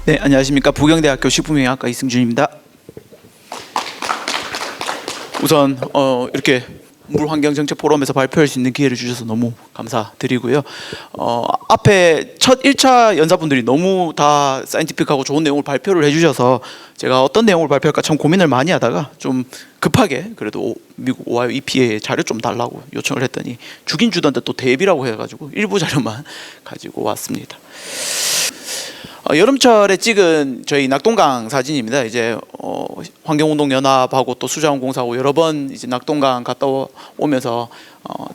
네, 안녕하십니까. 부경대학교 식품영양학과 이승준입니다. 우선 이렇게 물환경정책 포럼에서 발표할 수 있는 기회를 주셔서 너무 감사드리고요. 앞에 첫 1차 연사분들이 너무 다 사이언티픽하고 좋은 내용을 발표를 해주셔서 제가 어떤 내용을 발표할까 참 고민을 많이 하다가 좀 급하게 그래도 미국 오하이오 EPA에 자료 좀 달라고 요청을 했더니 주긴 주던데 또 대비라고 해가지고 일부 자료만 가지고 왔습니다. 여름철에 찍은 저희 낙동강 사진입니다. 이제 환경운동연합하고 또 수자원공사하고 여러 번 이제 낙동강 갔다 오면서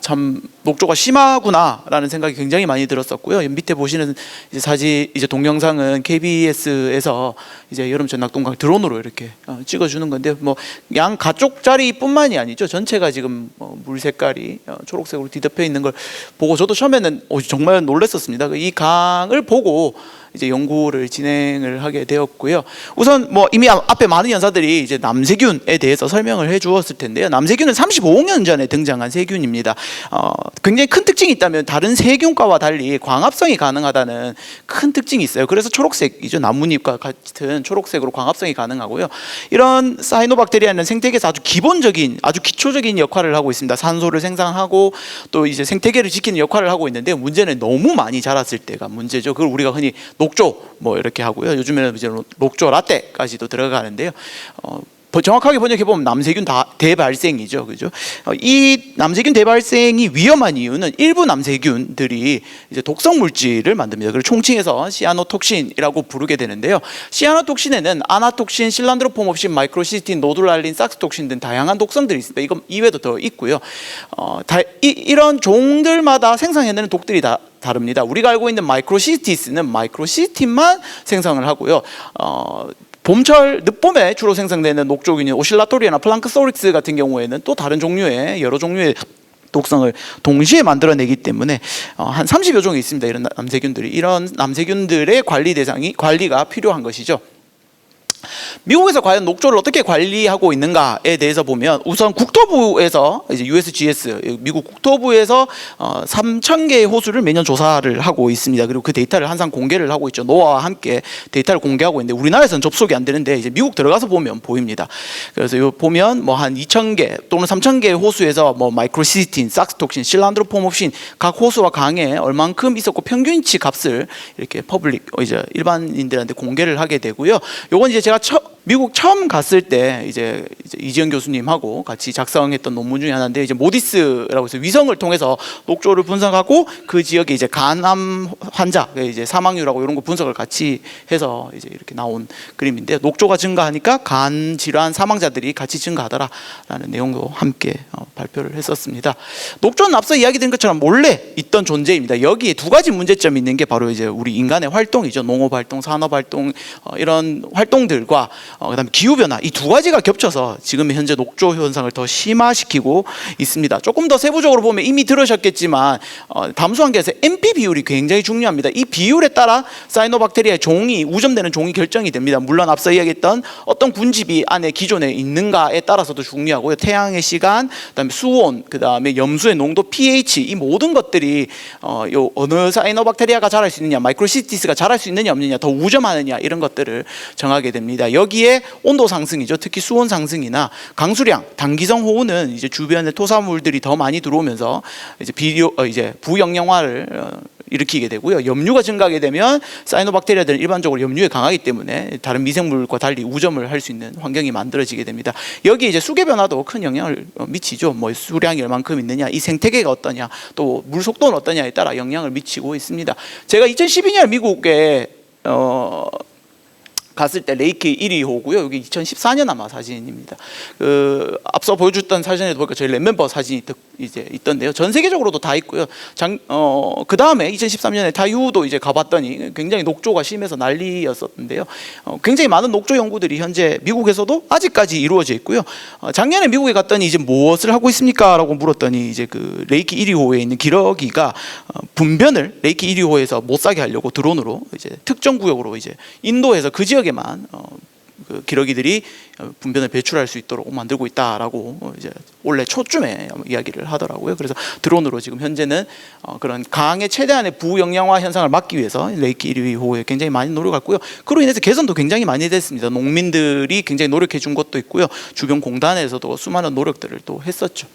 참 녹조가 심하구나라는 생각이 굉장히 많이 들었었고요. 밑에 보시는 이제 사진, 이제 동영상은 KBS에서 이제 여름철 낙동강 드론으로 이렇게 찍어주는 건데, 뭐 양 가쪽자리뿐만이 아니죠. 전체가 지금 물 색깔이 초록색으로 뒤덮여 있는 걸 보고 저도 처음에는 정말 놀랐었습니다. 이 강을 보고 이제 연구를 진행을 하게 되었고요. 우선 뭐 이미 앞에 많은 연사들이 이제 남세균에 대해서 설명을 해주었을 텐데요. 남세균은 35억 년 전에 등장한 세균입니다. 굉장히 큰 특징이 있다면 다른 세균과와 달리 광합성이 가능하다는 큰 특징이 있어요. 그래서 초록색이죠. 나뭇잎과 같은 초록색으로 광합성이 가능하고요. 이런 사이노박테리아는 생태계에서 아주 기본적인, 아주 기초적인 역할을 하고 있습니다. 산소를 생산하고 또 이제 생태계를 지키는 역할을 하고 있는데, 문제는 너무 많이 자랐을 때가 문제죠. 그걸 우리가 흔히 녹조 뭐 이렇게 하고요. 요즘에는 이제 녹조 라떼까지도 들어가는데요. 정확하게 번역해 보면 남세균 대발생이죠, 그죠? 이 남세균 대발생이 위험한 이유는 일부 남세균들이 이제 독성 물질을 만듭니다. 그걸 총칭해서 시아노톡신이라고 부르게 되는데요. 시아노톡신에는 아나톡신, 실란드로포몹신, 마이크로시스틴, 노듈랄린, sak스톡신 등 다양한 독성들이 있습니다. 이건 이외에도 더 있고요. 이런 종들마다 생성해내는 독들이 다릅니다. 우리가 알고 있는 마이크로시스티스는 마이크로시스틴만 생성을 하고요. 봄철 늦봄에 주로 생성되는 녹조균인 오실라토리아나 플랑크소릭스 같은 경우에는 또 다른 종류의 여러 종류의 독성을 동시에 만들어내기 때문에 한 30여 종이 있습니다. 이런 남세균들이. 이런 남세균들의 관리가 필요한 것이죠. 미국에서 과연 녹조를 어떻게 관리하고 있는가에 대해서 보면, 우선 국토부에서 이제 USGS 미국 국토부에서 3,000개의 호수를 매년 조사를 하고 있습니다. 그리고 그 데이터를 항상 공개를 하고 있죠. 노아와 함께 데이터를 공개하고 있는데 우리나라에서는 접속이 안 되는데 이제 미국 들어가서 보면 보입니다. 그래서 요 보면 뭐 한 2,000개 또는 3,000개의 호수에서 뭐 마이크로시스틴, sak스톡신, 실란드로포몹신 각 호수와 강에 얼만큼 있었고 평균치 값을 이렇게 이제 일반인들한테 공개를 하게 되고요. 요건 이제 제가 미국 처음 갔을 때 이제 이지영 교수님하고 같이 작성했던 논문 중에 하나인데, 이제 모디스라고 해서 위성을 통해서 녹조를 분석하고 그 지역에 이제 간암 환자, 이제 사망률하고 이런 거 분석을 같이 해서 이제 이렇게 나온 그림인데, 녹조가 증가하니까 간 질환 사망자들이 같이 증가하더라라는 내용도 함께 발표를 했었습니다. 녹조는 앞서 이야기드린 것처럼 몰래 있던 존재입니다. 여기에 두 가지 문제점이 있는 게 바로 이제 우리 인간의 활동이죠. 농업 활동, 산업 활동, 이런 활동들과 그다음에 기후변화, 이 두 가지가 겹쳐서 지금 현재 녹조 현상을 더 심화시키고 있습니다. 조금 더 세부적으로 보면 이미 들으셨겠지만 담수환경에서 NP 비율이 굉장히 중요합니다. 이 비율에 따라 사이노박테리아의 종이, 우점되는 종이 결정이 됩니다. 물론 앞서 이야기했던 어떤 군집이 안에 기존에 있는가에 따라서도 중요하고요. 태양의 시간, 그다음에 수온, 그다음에 염수의 농도, pH, 이 모든 것들이 요 어느 사이노박테리아가 자랄 수 있느냐, 마이크로시스티스가 자랄 수 있느냐 없느냐, 더 우점하느냐, 이런 것들을 정하게 됩니다. 여기에 온도 상승이죠. 특히 수온 상승이나 강수량, 단기성 호우는 이제 주변에 토사물들이 더 많이 들어오면서 이제 부영양화를 일으키게 되고요. 염류가 증가하게 되면 사이노박테리아들은 일반적으로 염류에 강하기 때문에 다른 미생물과 달리 우점을 할 수 있는 환경이 만들어지게 됩니다. 여기 이제 수계 변화도 큰 영향을 미치죠. 뭐 수량이 얼만큼 있느냐, 이 생태계가 어떠냐, 또 물 속도는 어떠냐에 따라 영향을 미치고 있습니다. 제가 2012년 미국에 갔을 때 레이크 1위호고요. 여기 2014년 아마 사진입니다. 앞서 보여줬던 사진에도 보니까 저희 랩멤버 사진이 이제 있던데요. 전 세계적으로도 다 있고요. 그 다음에 2013년에 타이우도 이제 가봤더니 굉장히 녹조가 심해서 난리였었는데요. 굉장히 많은 녹조 연구들이 현재 미국에서도 아직까지 이루어져 있고요. 작년에 미국에 갔더니 이제 무엇을 하고 있습니까? 라고 물었더니 이제 그 레이크 1위호에 있는 기러기가 분변을 레이크 1위호에서 못 사게 하려고 드론으로 이제 특정 구역으로 이제 인도에서 그 지역에만 그 기러기들이 분변을 배출할 수 있도록 만들고 있다라고 이제 올해 초쯤에 이야기를 하더라고요. 그래서 드론으로 지금 현재는 그런 강의 최대한의 부영양화 현상을 막기 위해서 레이키 1위 호에 굉장히 많이 노력했고요. 그로 인해서 개선도 굉장히 많이 됐습니다. 농민들이 굉장히 노력해 준 것도 있고요. 주변 공단에서도 수많은 노력들을 또 했었죠.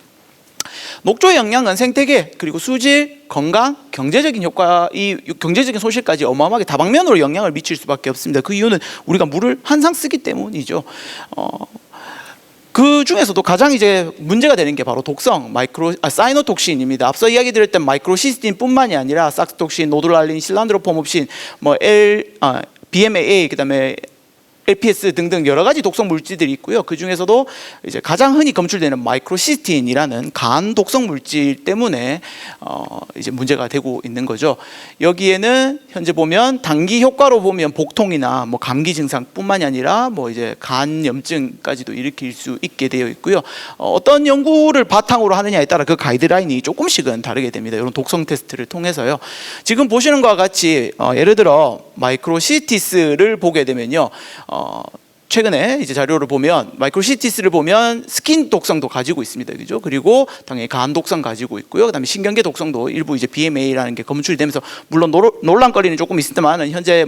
녹조의 영향은 생태계 그리고 수질, 건강, 경제적인 효과, 이 경제적인 소실까지 어마어마하게 다방면으로 영향을 미칠 수밖에 없습니다. 그 이유는 우리가 물을 항상 쓰기 때문이죠. 그 중에서도 가장 이제 문제가 되는 게 바로 독성 사이노톡신입니다. 앞서 이야기 드렸던 마이크로시스틴뿐만이 아니라 삭스톡신, 노드랄린, 실란드로포몹신, BMAA, 그다음에 LPS 등등 여러 가지 독성 물질들이 있고요. 그 중에서도 이제 가장 흔히 검출되는 마이크로시스틴이라는 간 독성 물질 때문에 이제 문제가 되고 있는 거죠. 여기에는 현재 보면 단기 효과로 보면 복통이나 뭐 감기 증상뿐만이 아니라 뭐 이제 간염증까지도 일으킬 수 있게 되어 있고요. 어떤 연구를 바탕으로 하느냐에 따라 그 가이드라인이 조금씩은 다르게 됩니다. 이런 독성 테스트를 통해서요. 지금 보시는 것과 같이 예를 들어 마이크로시티스를 보게 되면요. 최근에 이제 자료를 보면 마이크로시티스를 보면 스킨 독성도 가지고 있습니다. 그죠? 그리고 당연히 간 독성 가지고 있고요. 그다음에 신경계 독성도 일부 이제 BMA라는 게 검출이 되면서 물론 논란거리는 조금 있습니다만 현재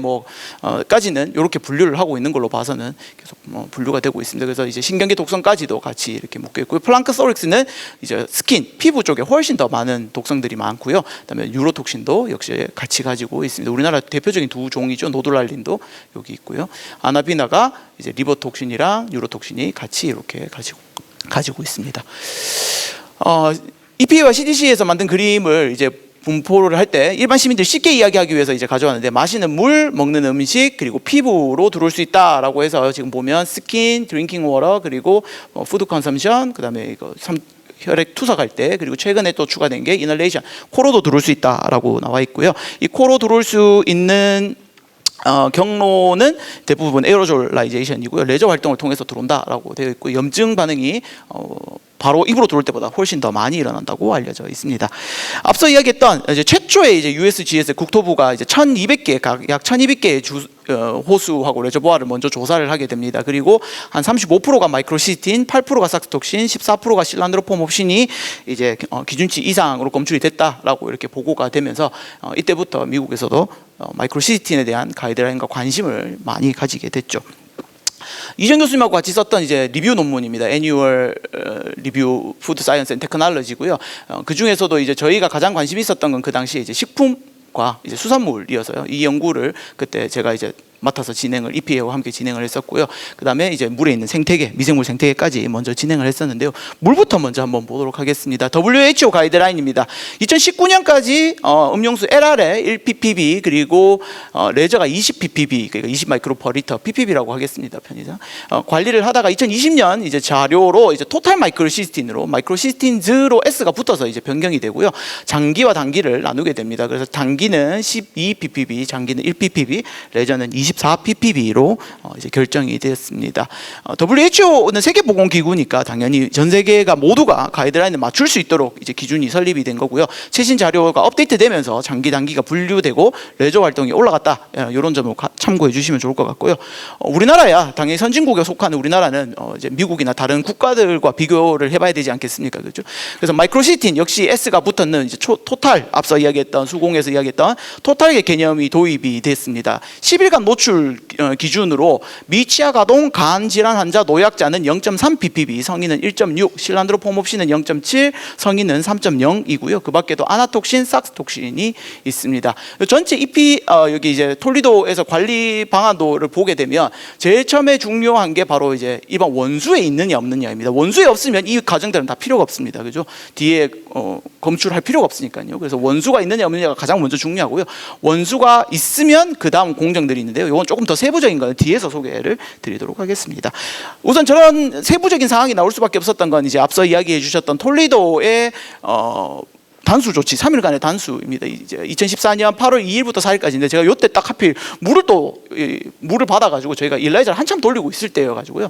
까지는 이렇게 분류를 하고 있는 걸로 봐서는 계속 분류가 되고 있습니다. 그래서 이제 신경계 독성까지도 같이 이렇게 묶여 있고요. 플랑크소릭스는 이제 스킨, 피부 쪽에 훨씬 더 많은 독성들이 많고요. 그다음에 유로톡신도 역시 같이 가지고 있습니다. 우리나라 대표적인 두 종이죠. 노드랄린도 여기 있고요. 아나비나가 이제 리버톡신이랑 유로톡신이 같이 이렇게 가지고 있습니다. EPA와 CDC에서 만든 그림을 이제 분포를 할 때 일반 시민들이 쉽게 이야기하기 위해서 이제 가져왔는데 마시는 물, 먹는 음식, 그리고 피부로 들어올 수 있다라고 해서 지금 보면 스킨, 드링킹 워터, 그리고 푸드 컨섬션, 그다음에 이거 혈액 투석할 때, 그리고 최근에 또 추가된 게 이널레이션, 코로도 들어올 수 있다라고 나와 있고요. 이 코로 들어올 수 있는 경로는 대부분 에어로졸라이제이션이고요. 레저 활동을 통해서 들어온다라고 되어 있고, 염증 반응이 바로 입으로 들어올 때보다 훨씬 더 많이 일어난다고 알려져 있습니다. 앞서 이야기했던 이제 최초의 이제 USGS 국토부가 이제 1,200개 약 1,200개의 호수하고 레저보아를 먼저 조사를 하게 됩니다. 그리고 한 35%가 마이크로시스틴, 8%가 삭스톡신, 14%가 실란드로폼옵신이 이제 기준치 이상으로 검출이 됐다라고 이렇게 보고가 되면서 이때부터 미국에서도 마이크로시스틴에 대한 가이드라인과 관심을 많이 가지게 됐죠. 이정 교수님하고 같이 썼던 이제 리뷰 논문입니다. 애니얼 리뷰 푸드 사이언스 앤 테크놀로지고요. 그 중에서도 이제 저희가 가장 관심이 있었던 건 그 당시에 이제 식품과 이제 수산물이어서요. 이 연구를 그때 제가 이제 맡아서 진행을 EPA와 함께 진행을 했었고요. 그 다음에 이제 물에 있는 생태계, 미생물 생태계까지 먼저 진행을 했었는데요. 물부터 먼저 한번 보도록 하겠습니다. WHO 가이드라인입니다. 2019년까지 음용수 LR에 1ppb 그리고 레저가 20ppb, 그러니까 20 마이크로 퍼 리터, ppb라고 하겠습니다. 편의상 관리를 하다가 2020년 이제 자료로 이제 토탈 마이크로시스틴으로 마이크로시스틴즈로 S가 붙어서 이제 변경이 되고요. 장기와 단기를 나누게 됩니다. 그래서 단기는 12ppb, 장기는 1ppb, 레저는 24ppb로 이제 결정이 되었습니다. WHO는 세계보건기구니까 당연히 전 세계가 모두가 가이드라인을 맞출 수 있도록 이제 기준이 설립이 된 거고요. 최신 자료가 업데이트되면서 장기 단기가 분류되고 레저 활동이 올라갔다. 이런 점을 참고해 주시면 좋을 것 같고요. 우리나라야 당연히 선진국에 속하는 우리나라는 이제 미국이나 다른 국가들과 비교를 해봐야 되지 않겠습니까? 그렇죠? 그래서 마이크로시스틴 역시 S가 붙었는 이제 토탈, 앞서 이야기했던 수공에서 이야기했던 토탈의 개념이 도입이 됐습니다. 10일간 노출 기준으로 미치아 가동 간 질환 환자 노약자는 0.3ppb, 성인은 1.6, 실란드로폼옵신은 0.7, 성인은 3.0이고요. 그 밖에도 아나톡신, 삭스톡신이 있습니다. 전체 여기 이제 톨리도에서 관리 방안도를 보게 되면 제일 처음에 중요한 게 바로 이제 일반 원수에 있느냐 없느냐입니다. 원수에 없으면 이 과정들은 다 필요가 없습니다. 그죠? 뒤에 검출할 필요가 없으니까요. 그래서 원수가 있느냐 없느냐가 가장 먼저 중요하고요. 원수가 있으면 그 다음 공정들이 있는데요. 이건 조금 더 세부적인 건 뒤에서 소개를 드리도록 하겠습니다. 우선 저런 세부적인 상황이 나올 수밖에 없었던 건 이제 앞서 이야기해 주셨던 톨리도의 단수 조치, 3일간의 단수입니다. 이제 2014년 8월 2일부터 4일까지인데 제가 요때 딱 하필 물을 받아가지고 저희가 일라이저를 한참 돌리고 있을 때여가지고요.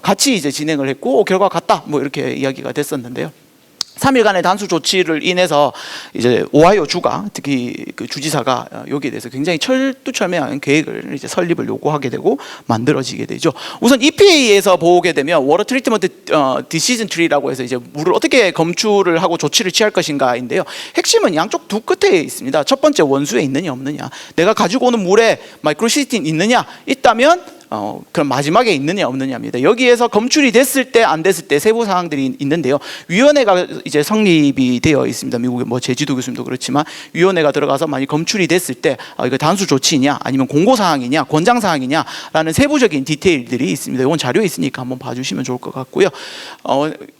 같이 이제 진행을 했고 결과 같다 뭐 이렇게 이야기가 됐었는데요. 3일간의 단수 조치를 인해서 이제 오하이오 주가 특히 그 주지사가 여기에 대해서 굉장히 철두철미한 계획을 이제 설립을 요구하게 되고 만들어지게 되죠. 우선 EPA에서 보게 되면 워터 트리트먼트 디시전 트리라고 해서 이제 물을 어떻게 검출을 하고 조치를 취할 것인가인데요. 핵심은 양쪽 두 끝에 있습니다. 첫 번째 원수에 있느냐 없느냐. 내가 가지고 오는 물에 마이크로시스틴 있느냐 있다면 그럼 마지막에 있느냐 없느냐입니다. 여기에서 검출이 됐을 때 안 됐을 때 세부 사항들이 있는데요. 위원회가 이제 성립이 되어 있습니다. 미국의 뭐 제주도 교수님도 그렇지만 위원회가 들어가서 만약 검출이 됐을 때 이거 단수 조치냐 아니면 공고 사항이냐 권장 사항이냐라는 세부적인 디테일들이 있습니다. 이건 자료에 있으니까 한번 봐주시면 좋을 것 같고요.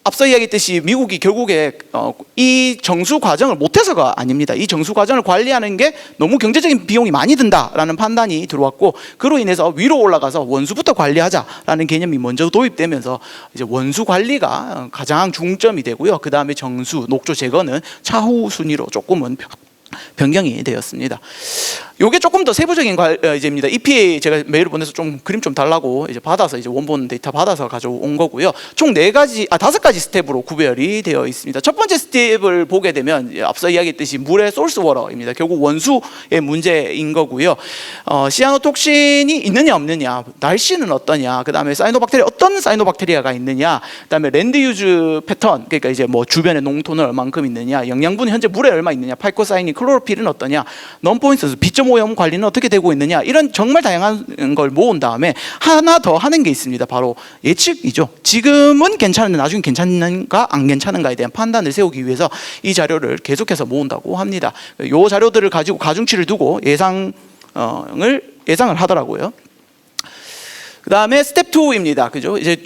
앞서 이야기했듯이 미국이 결국에 이 정수 과정을 못해서가 아닙니다. 이 정수 과정을 관리하는 게 너무 경제적인 비용이 많이 든다라는 판단이 들어왔고 그로 인해서 위로 올라가서 원수부터 관리하자라는 개념이 먼저 도입되면서 이제 원수 관리가 가장 중점이 되고요. 그 다음에 정수, 녹조 제거는 차후 순위로 조금은 변경이 되었습니다. 요게 조금 더 세부적인 이제입니다. EPA 제가 메일을 보내서 좀 그림 좀 달라고 이제 받아서 이제 원본 데이터 받아서 가져온 거고요. 총 5가지 스텝으로 구별이 되어 있습니다. 첫 번째 스텝을 보게 되면 앞서 이야기했듯이 물의 소스 워터입니다. 결국 원수의 문제인 거고요. 시아노톡신이 있느냐 없느냐, 날씨는 어떠냐, 그 다음에 사이노박테리아 어떤 사이노박테리아가 있느냐, 그 다음에 랜드 유즈 패턴 그러니까 이제 뭐 주변에 농토는 얼만큼 있느냐, 영양분이 현재 물에 얼마 있느냐, 파이코사이닌, 클로로필은 어떠냐, 넘포인트 B.5 오염 관리는 어떻게 되고 있느냐 이런 정말 다양한 걸 모은 다음에 하나 더 하는 게 있습니다. 바로 예측이죠. 지금은 괜찮은데 나중에 괜찮은가 안 괜찮은가에 대한 판단을 세우기 위해서 이 자료를 계속해서 모은다고 합니다. 이 자료들을 가지고 가중치를 두고 예상을 하더라고요. 그 다음에 스텝 2입니다. 그죠? 이제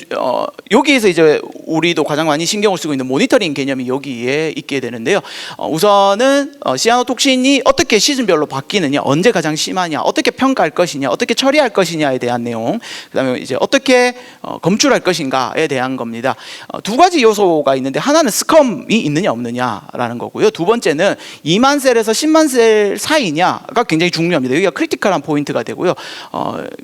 여기에서 이제 우리도 가장 많이 신경을 쓰고 있는 모니터링 개념이 여기에 있게 되는데요. 우선은 시아노톡신이 어떻게 시즌별로 바뀌느냐, 언제 가장 심하냐, 어떻게 평가할 것이냐, 어떻게 처리할 것이냐에 대한 내용, 그 다음에 이제 어떻게 검출할 것인가에 대한 겁니다. 2가지 요소가 있는데 하나는 스컴이 있느냐 없느냐라는 거고요. 두 번째는 2만 셀에서 10만 셀 사이냐가 굉장히 중요합니다. 여기가 크리티컬한 포인트가 되고요.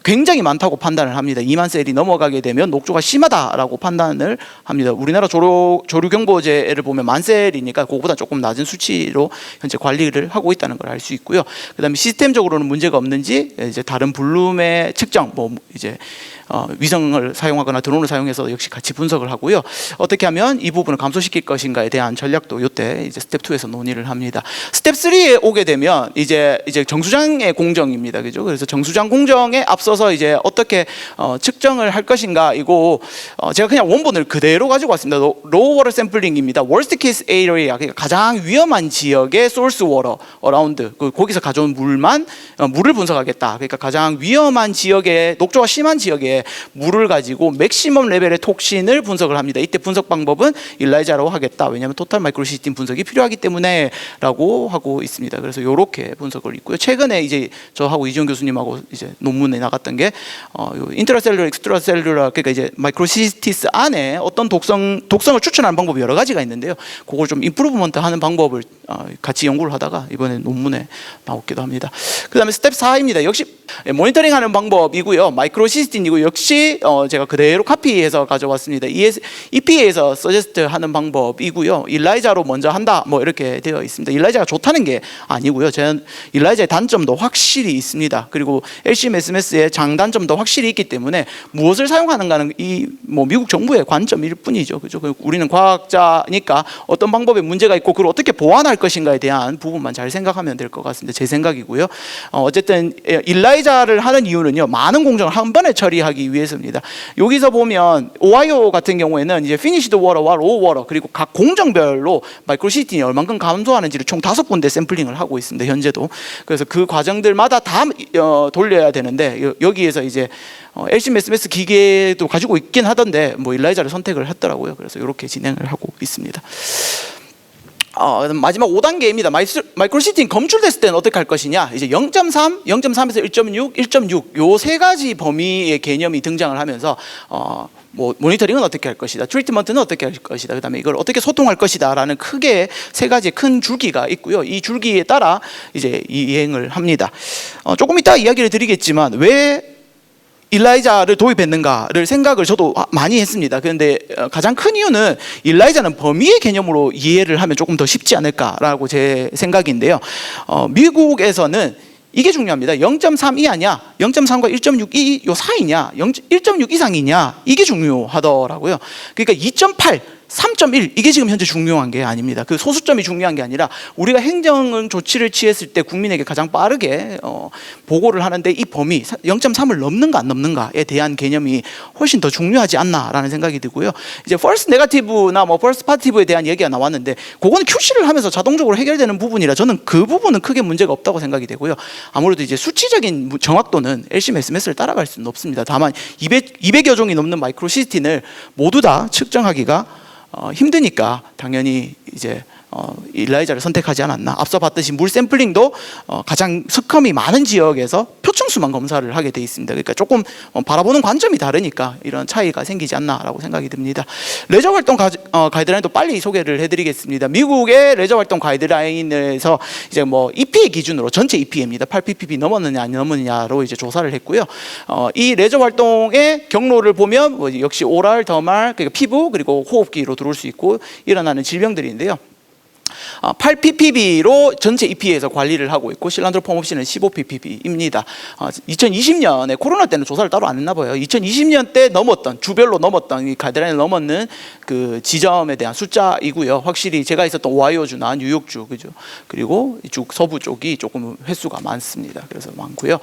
굉장히 많다고 판단을 합니다. 2만 셀이 넘어가게 되면 녹조가 심하다라고 판단을 합니다. 우리나라 조류경보제를 보면 만 셀이니까 그거보다 조금 낮은 수치로 현재 관리를 하고 있다는 걸 알 수 있고요. 그다음에 시스템적으로는 문제가 없는지 이제 다른 블룸의 측정, 뭐 이제 위성을 사용하거나 드론을 사용해서 역시 같이 분석을 하고요. 어떻게 하면 이 부분을 감소시킬 것인가에 대한 전략도 이때 이제 스텝 2에서 논의를 합니다. 스텝 3에 오게 되면 이제 정수장의 공정입니다. 그죠? 그래서 정수장 공정에 앞서서 이제 어떻게 측정을 할 것인가 이거 제가 그냥 원본을 그대로 가지고 왔습니다. 로우 워터 샘플링입니다. 월스트 케이스 에리아 그러니까 가장 위험한 지역의 소스 워터 어라운드 거기서 가져온 물을 분석하겠다. 그러니까 가장 위험한 지역의 녹조가 심한 지역에 물을 가지고 맥시멈 레벨의 톡신을 분석을 합니다. 이때 분석 방법은 일라이자로 하겠다. 왜냐하면 토탈 마이크로시스템 분석이 필요하기 때문에라고 하고 있습니다. 그래서 이렇게 분석을 있고요. 최근에 이제 저하고 이지원 교수님하고 이제 논문에 나갔던 게 인트라셀룰러, 익스트라셀룰러 그러니까 이제 마이크로시스티스 안에 어떤 독성을 추천하는 방법이 여러 가지가 있는데요. 그걸 좀 임프루브먼트하는 방법을 같이 연구를 하다가 이번에 논문에 나오기도 합니다. 그다음에 스텝 4입니다. 역시 모니터링하는 방법이고요. 마이크로시스틴이고 역시 제가 그대로 카피해서 가져왔습니다. EPA에서 서제스트하는 방법이고요. 일라이자로 먼저 한다 뭐 이렇게 되어 있습니다. 일라이자가 좋다는 게 아니고요. 저는 일라이자의 단점도 확실히 있습니다. 그리고 LCMS의 장단점도 확실히 있기 때문에 무엇을 사용하는가는 뭐 미국 정부의 관점일 뿐이죠. 그죠? 우리는 과학자니까 어떤 방법에 문제가 있고 그걸 어떻게 보완할 것인가에 대한 부분만 잘 생각하면 될 것 같습니다. 제 생각이고요. 어쨌든 일라이자를 하는 이유는요. 많은 공정을 한 번에 처리하기 위해서입니다. 여기서 보면 오하이오 같은 경우에는 이제 피니시드 워터와 로우 워터 그리고 각 공정별로 마이크로시스틴이 얼만큼 감소하는지를 총 5군데 샘플링을 하고 있습니다. 현재도. 그래서 그 과정들마다 다 돌려야 되는데 여기에서 이제 LCMS 기계도 가지고 있긴 하던데 뭐 일라이자를 선택을 했더라고요. 그래서 이렇게 진행을 하고 있습니다. 마지막 5단계입니다. 마이크로시스틴 검출됐을 때는 어떻게 할 것이냐. 이제 0.3, 0.3에서 1.6, 1.6 요 세 가지 범위의 개념이 등장을 하면서 뭐 모니터링은 어떻게 할 것이다, 트리트먼트는 어떻게 할 것이다, 그다음에 이걸 어떻게 소통할 것이다라는 크게 세 가지 큰 줄기가 있고요. 이 줄기에 따라 이제 이행을 합니다. 조금 이따 이야기를 드리겠지만 왜 일라이자를 도입했는가를 생각을 저도 많이 했습니다. 그런데 가장 큰 이유는 일라이자는 범위의 개념으로 이해를 하면 조금 더 쉽지 않을까라고 제 생각인데요. 미국에서는 이게 중요합니다. 0.32 아니야? 0.3과 1.62 요 사이냐? 1.6 이상이냐? 이게 중요하더라고요. 그러니까 2.8 3.1 이게 지금 현재 중요한 게 아닙니다. 그 소수점이 중요한 게 아니라 우리가 행정 조치를 취했을 때 국민에게 가장 빠르게 보고를 하는데 이 범위 0.3을 넘는가 안 넘는가에 대한 개념이 훨씬 더 중요하지 않나라는 생각이 들고요. 이제 false negative나 뭐 false positive에 대한 얘기가 나왔는데 그거는 QC를 하면서 자동적으로 해결되는 부분이라 저는 그 부분은 크게 문제가 없다고 생각이 되고요. 아무래도 이제 수치적인 정확도는 LC SMS를 따라갈 수는 없습니다. 다만 200여 종이 넘는 마이크로시스틴을 모두 다 측정하기가 힘드니까 당연히 이제 일라이자를 선택하지 않았나. 앞서 봤듯이 물 샘플링도 가장 스컴이 많은 지역에서 표층수만 검사를 하게 돼 있습니다. 그러니까 조금 바라보는 관점이 다르니까 이런 차이가 생기지 않나라고 생각이 듭니다. 레저 활동 가이드라인도 빨리 소개를 해드리겠습니다. 미국의 레저 활동 가이드라인에서 이제 뭐 EPA 기준으로 전체 EPA입니다. 8ppb 넘었느냐 안 넘었느냐로 이제 조사를 했고요. 이 레저 활동의 경로를 보면 뭐 역시 오랄, 더말, 그러니까 피부 그리고 호흡기로 들어올 수 있고 일어나는 질병들인데요. 8ppb로 전체 EPA에서 관리를 하고 있고 실란드로 폼옵시는 15ppb입니다. 2020년에 코로나 때는 조사를 따로 안 했나 봐요. 2020년 때 넘었던 주별로 넘었던 이 가이드라인을 넘었는 그 지점에 대한 숫자이고요. 확실히 제가 있었던 오하이오주나 뉴욕주 그죠. 그리고 이쪽 서부 쪽이 조금 횟수가 많습니다. 그래서 많고요.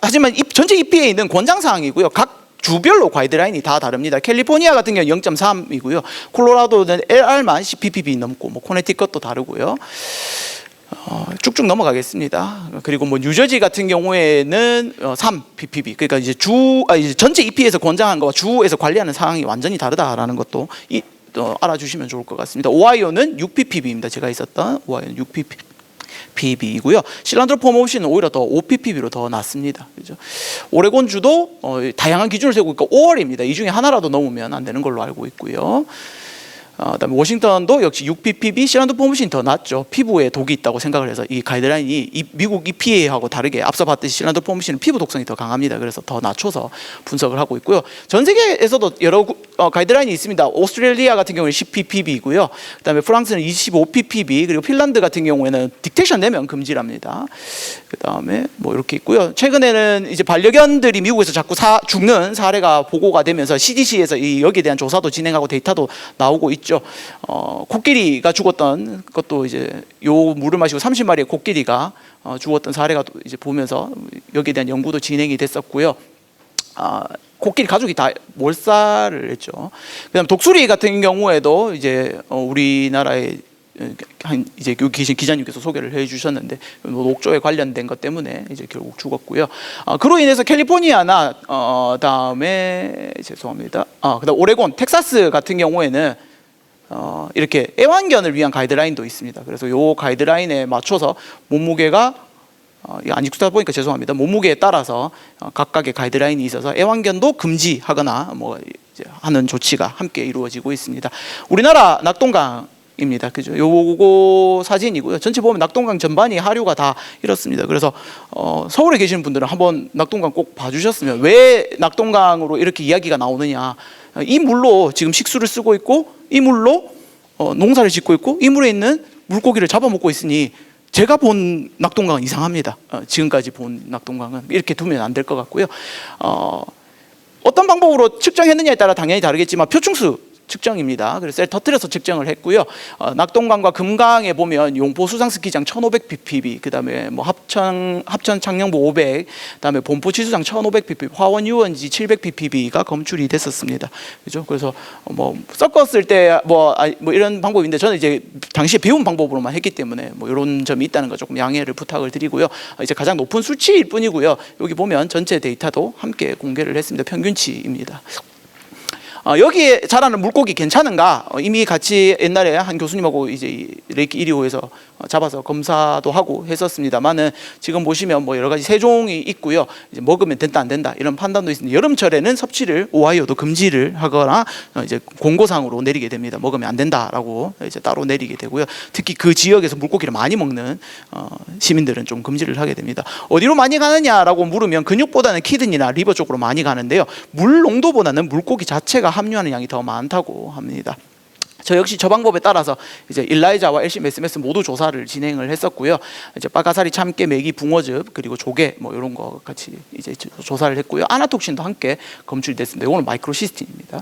하지만 전체 EPA는 권장 사항이고요. 각 주별로 가이드라인이 다 다릅니다. 캘리포니아 같은 경우는 0.3이고요. 콜로라도는 LR만 10ppb 넘고 뭐 코네티컷도 다르고요. 쭉쭉 넘어가겠습니다. 그리고 뭐 뉴저지 같은 경우에는 3ppb. 그러니까 이제 이제 전체 EP에서 권장한 거와 주에서 관리하는 상황이 완전히 다르다라는 것도 알아주시면 좋을 것 같습니다. 오하이오는 6ppb입니다. 제가 있었던 오하이오는 6ppb이고요. 실란드로 폼옵시는 오히려 더 5ppb로 더 낮습니다. 그죠? 오레곤주도 다양한 기준을 세우고 있고 5월입니다. 이 중에 하나라도 넘으면 안 되는 걸로 알고 있고요. 그다음에 워싱턴도 역시 6ppb, 실란드로 폼옵시는 더 낮죠. 피부에 독이 있다고 생각을 해서 이 가이드라인이 미국 EPA하고 다르게 앞서 봤듯이 실란드로 폼옵시는 피부 독성이 더 강합니다. 그래서 더 낮춰서 분석을 하고 있고요. 전 세계에서도 여러 가이드라인이 있습니다. 오스트레일리아 같은 경우는 10ppb이고요. 그다음에 프랑스는 25ppb, 그리고 핀란드 같은 경우에는 딕텍션 내면 금지랍니다. 그다음에 뭐 이렇게 있고요. 최근에는 이제 반려견들이 미국에서 자꾸 죽는 사례가 보고가 되면서 CDC에서 여기에 대한 조사도 진행하고 데이터도 나오고 있죠. 코끼리가 죽었던 것도 이제 요 물을 마시고 30마리의 코끼리가 죽었던 사례가 이제 보면서 여기에 대한 연구도 진행이 됐었고요. 코끼리 가족이 다 몰살을 했죠. 그다음 독수리 같은 경우에도 이제 우리나라에 이제 여기 계신 기자님께서 소개를 해주셨는데 녹조에 관련된 것 때문에 이제 결국 죽었고요. 그로 인해서 캘리포니아나 다음에 죄송합니다. 그다음 오레곤, 텍사스 같은 경우에는 이렇게 애완견을 위한 가이드라인도 있습니다. 그래서 이 가이드라인에 맞춰서 몸무게가 안 읽다 보니까 죄송합니다. 몸무게에 따라서 각각의 가이드라인이 있어서 애완견도 금지하거나 뭐 이제 하는 조치가 함께 이루어지고 있습니다. 우리나라 낙동강입니다. 그죠? 요거 사진이고요. 전체 보면 낙동강 전반이 하류가 다 이렇습니다. 그래서 서울에 계시는 분들은 한번 낙동강 꼭 봐주셨으면 왜 낙동강으로 이렇게 이야기가 나오느냐. 이 물로 지금 식수를 쓰고 있고 이 물로 농사를 짓고 있고 이 물에 있는 물고기를 잡아먹고 있으니 제가 본 낙동강은 이상합니다. 지금까지 본 낙동강은 이렇게 두면 안 될 것 같고요. 어떤 방법으로 측정했느냐에 따라 당연히 다르겠지만 표충수 측정입니다. 그래서 셀 터뜨려서 측정을 했고요. 낙동강과 금강에 보면 용포 수상스키장 1500ppb, 그다음에 뭐 합천 창녕부 500, 그다음에 본포 치수장 1500ppb, 화원 유원지 700ppb가 검출이 됐었습니다. 그죠? 그래서 뭐 섞었을 때 뭐 이런 방법인데 저는 이제 당시에 배운 방법으로만 했기 때문에 뭐 이런 점이 있다는 거 조금 양해를 부탁을 드리고요. 이제 가장 높은 수치일 뿐이고요. 여기 보면 전체 데이터도 함께 공개를 했습니다. 평균치입니다. 여기에 자라는 물고기 괜찮은가? 이미 같이 옛날에 한 교수님하고 이제 레이키 1호에서 잡아서 검사도 하고 했었습니다만은 지금 보시면 뭐 여러 가지 세종이 있고요. 이제 먹으면 된다 안 된다 이런 판단도 있습니다. 여름철에는 섭취를 오하이오도 금지를 하거나 이제 공고상으로 내리게 됩니다. 먹으면 안 된다라고 이제 따로 내리게 되고요. 특히 그 지역에서 물고기를 많이 먹는 시민들은 좀 금지를 하게 됩니다. 어디로 많이 가느냐라고 물으면 근육보다는 키드니나 리버 쪽으로 많이 가는데요. 물 농도보다는 물고기 자체가 함유하는 양이 더 많다고 합니다. 저 역시 저 방법에 따라서 이제 일라이자와 LC-메스메스 모두 조사를 진행을 했었고요. 이제 빠가사리, 참깨, 메기, 붕어즙 그리고 조개 뭐 이런 거 같이 이제 조사를 했고요. 아나톡신도 함께 검출이 됐습니다. 이거는 마이크로시스틴입니다.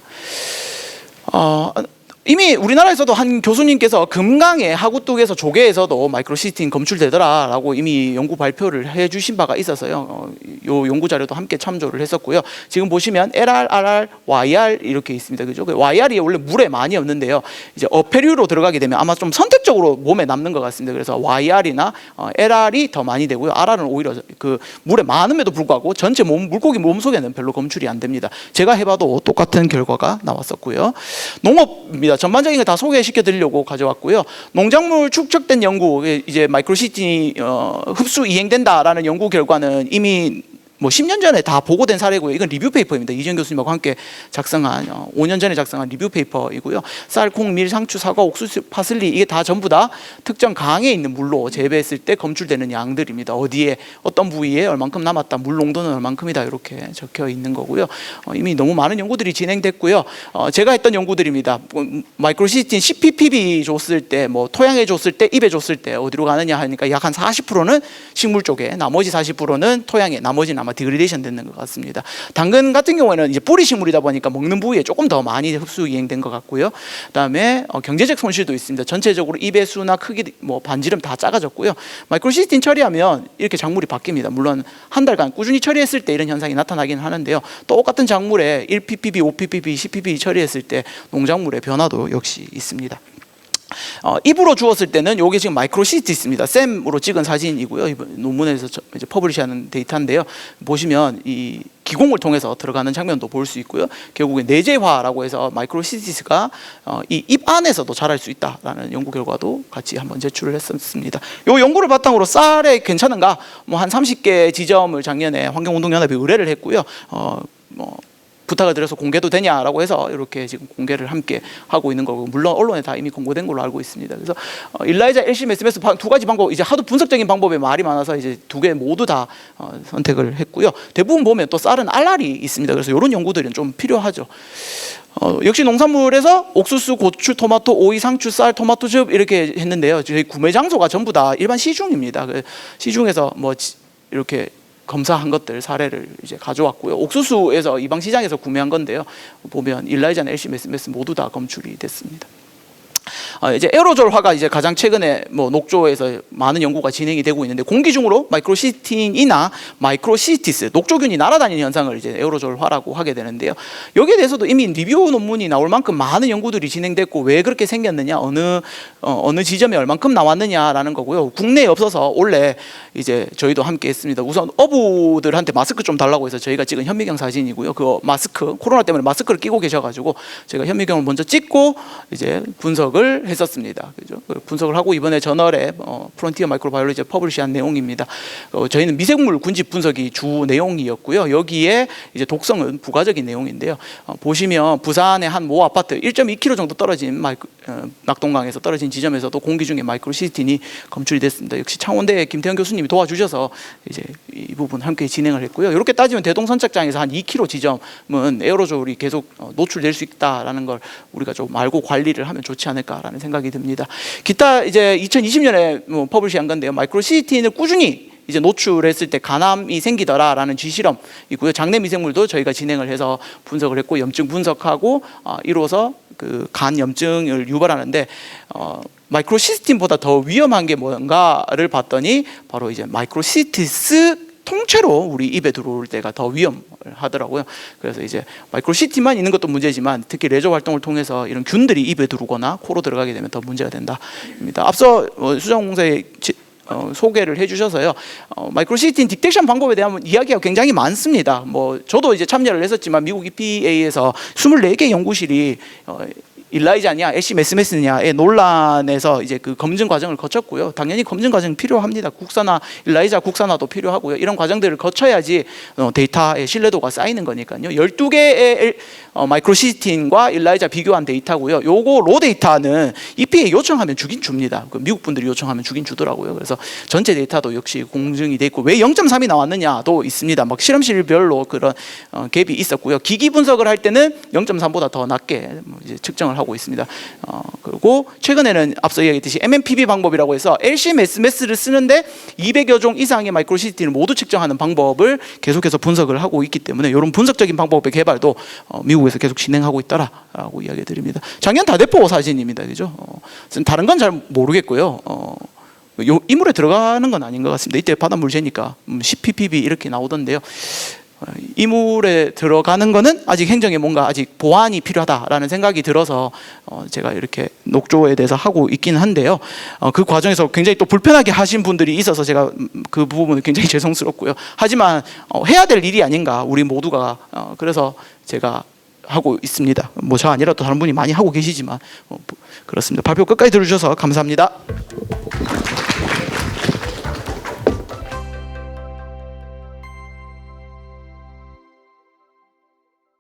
이미 우리나라에서도 한 교수님께서 금강의 하구뚝에서 조개에서도 마이크로시스틴 검출되더라라고 이미 연구 발표를 해주신 바가 있어서요. 요 연구 자료도 함께 참조를 했었고요. 지금 보시면 LR, RR, YR 이렇게 있습니다. 그죠? YR이 원래 물에 많이 없는데요. 이제 어패류로 들어가게 되면 아마 좀 선택적으로 몸에 남는 것 같습니다. 그래서 YR이나 LR이 더 많이 되고요. RR은 오히려 그 물에 많음에도 불구하고 전체 물고기 몸 속에는 별로 검출이 안 됩니다. 제가 해봐도 똑같은 결과가 나왔었고요. 농업입니다. 전반적인 거 다 소개시켜 드리려고 가져왔고요. 농작물 축적된 연구, 이제 마이크로시스틴이 흡수 이행된다라는 연구 결과는 이미 뭐 10년 전에 다 보고된 사례고요. 이건 리뷰 페이퍼입니다. 이지영 교수님하고 함께 작성한 5년 전에 작성한 리뷰 페이퍼이고요. 쌀, 콩, 밀, 상추, 사과, 옥수수, 파슬리 이게 다 전부 다 특정 강에 있는 물로 재배했을 때 검출되는 양들입니다. 어디에 어떤 부위에 얼만큼 남았다, 물 농도는 얼만큼이다 이렇게 적혀 있는 거고요. 이미 너무 많은 연구들이 진행됐고요. 제가 했던 연구들입니다. 마이크로시스틴 10ppb 줬을 때, 뭐 토양에 줬을 때, 입에 줬을 때 어디로 가느냐 하니까 약 한 40%는 식물 쪽에, 나머지 40%는 토양에, 나머지는 아마 디그레이션 되는 것 같습니다. 당근 같은 경우에는 이제 뿌리 식물이다 보니까 먹는 부위에 조금 더 많이 흡수 이행된 것 같고요. 그다음에 경제적 손실도 있습니다. 전체적으로 잎의 수나 크기, 뭐 반지름 다 작아졌고요. 마이크로시스틴 처리하면 이렇게 작물이 바뀝니다. 물론 한 달간 꾸준히 처리했을 때 이런 현상이 나타나긴 하는데요. 똑같은 작물에 1ppb, 5ppb, 10ppb 처리했을 때 농작물의 변화도 역시 있습니다. 입으로 주었을 때는 이게 지금 마이크로시스틴입니다. 샘으로 찍은 사진이고요. 이번 논문에서 이제 퍼블리시하는 데이터인데요. 보시면 이 기공을 통해서 들어가는 장면도 볼 수 있고요. 결국에 내재화라고 해서 마이크로시스티스가 이 입 안에서도 자랄 수 있다라는 연구 결과도 같이 한번 제출을 했었습니다. 이 연구를 바탕으로 쌀에 괜찮은가? 뭐 한 30개 지점을 작년에 환경운동연합에 의뢰를 했고요. 부탁을 드려서 공개도 되냐라고 해서 이렇게 지금 공개를 함께 하고 있는 거고, 물론 언론에 다 이미 공고된 걸로 알고 있습니다. 그래서 일라이자, LC-메스메스 두 가지 방법, 이제 하도 분석적인 방법에 말이 많아서 이제 두 개 모두 다 선택을 했고요. 대부분 보면 또 쌀은 알알이 있습니다. 그래서 이런 연구들은 좀 필요하죠. 역시 농산물에서 옥수수, 고추, 토마토, 오이, 상추, 쌀, 토마토즙 이렇게 했는데요. 저희 구매 장소가 전부 다 일반 시중입니다. 시중에서 뭐 이렇게 검사한 것들 사례를 이제 가져왔고요. 옥수수에서 이방 시장에서 구매한 건데요. 보면 일라이자나 LC-메스메스 모두 다 검출이 됐습니다. 이제 에어로졸화가 이제 가장 최근에 뭐 녹조에서 많은 연구가 진행이 되고 있는데, 공기 중으로 마이크로시스틴이나 마이크로시스티스, 녹조균이 날아다니는 현상을 이제 에어로졸화라고 하게 되는데요. 여기에 대해서도 이미 리뷰 논문이 나올 만큼 많은 연구들이 진행됐고, 왜 그렇게 생겼느냐, 어느 지점에 얼만큼 나왔느냐라는 거고요. 국내에 없어서 원래 이제 저희도 함께 했습니다. 우선 어부들한테 마스크 좀 달라고 해서 저희가 찍은 현미경 사진이고요. 그 마스크, 코로나 때문에 마스크를 끼고 계셔가지고 제가 현미경을 먼저 찍고 이제 분석을 했었습니다. 그죠? 분석을 하고 이번에 저널에 프론티어 마이크로바이올로지에 퍼블리시한 내용입니다. 저희는 미생물 군집 분석이 주 내용이었고요. 여기에 이제 독성은 부가적인 내용인데요. 보시면 부산의 한 모 아파트 1.2km 정도 떨어진 낙동강에서 떨어진 지점에서도 공기 중에 마이크로시스틴이 검출이 됐습니다. 역시 창원대 김태현 교수님이 도와주셔서 이제 이 부분 함께 진행을 했고요. 이렇게 따지면 대동선착장에서 한 2km 지점은 에어로졸이 계속 노출될 수 있다라는 걸 우리가 좀 알고 관리를 하면 좋지 않을까라는 생각이 듭니다. 기타 이제 2020년에 퍼블리시한 건데요. 마이크로시스틴을 꾸준히 이제 노출했을 때 간암이 생기더라라는 쥐실험이고요. 장내 미생물도 저희가 진행을 해서 분석을 했고, 염증 분석하고 이로써 그 간 염증을 유발하는데 마이크로시스틴보다 더 위험한 게 뭔가를 봤더니 바로 이제 마이크로시스티스 통째로 우리 입에 들어올 때가 더 위험하더라고요. 그래서 이제 마이크로시스틴만 있는 것도 문제지만 특히 레저 활동을 통해서 이런 균들이 입에 들어오거나 코로 들어가게 되면 더 문제가 된다입니다. 앞서 수자원공사의 소개를 해주셔서요. 마이크로시스틴 딕텍션 방법에 대한 이야기가 굉장히 많습니다. 뭐 저도 이제 참여를 했었지만 미국 EPA에서 24개 연구실이 일라이자냐, 애쉬 메스메스냐의 논란에서 이제 그 검증 과정을 거쳤고요. 당연히 검증 과정 필요합니다. 국산화, 일라이자 국산화도 필요하고요. 이런 과정들을 거쳐야지 데이터의 신뢰도가 쌓이는 거니까요. 12개의 마이크로시스틴과 일라이자 비교한 데이터고요. 요거 로 데이터는 EPA 요청하면 주긴 줍니다. 미국 분들이 요청하면 주긴 주더라고요. 그래서 전체 데이터도 역시 공증이 돼 있고, 왜 0.3이 나왔느냐도 있습니다. 막 실험실별로 그런 갭이 있었고요. 기기 분석을 할 때는 0.3보다 더 낮게 이제 측정을 하고 있습니다. 그리고 최근에는 앞서 얘기했듯이 MMPB 방법이라고 해서 LC-MS를 쓰는데 200여 종 이상의 마이크로시스틴을 모두 측정하는 방법을 계속해서 분석을 하고 있기 때문에 이런 분석적인 방법의 개발도 미국에서 계속 진행하고 있다라고 이야기 드립니다. 작년 다대포 사진입니다. 그죠? 다른 건 잘 모르겠고요. 이물에 들어가는 건 아닌 것 같습니다. 이때 바닷물 재니까 10ppb 이렇게 나오던데요. 이물에 들어가는 거는 아직 행정에 뭔가 아직 보완이 필요하다라는 생각이 들어서 제가 이렇게 녹조에 대해서 하고 있긴 한데요. 그 과정에서 굉장히 또 불편하게 하신 분들이 있어서 제가 그 부분은 굉장히 죄송스럽고요. 하지만 해야 될 일이 아닌가, 우리 모두가. 그래서 제가 하고 있습니다. 뭐 저 아니라도 다른 분이 많이 하고 계시지만 그렇습니다. 발표 끝까지 들어주셔서 감사합니다.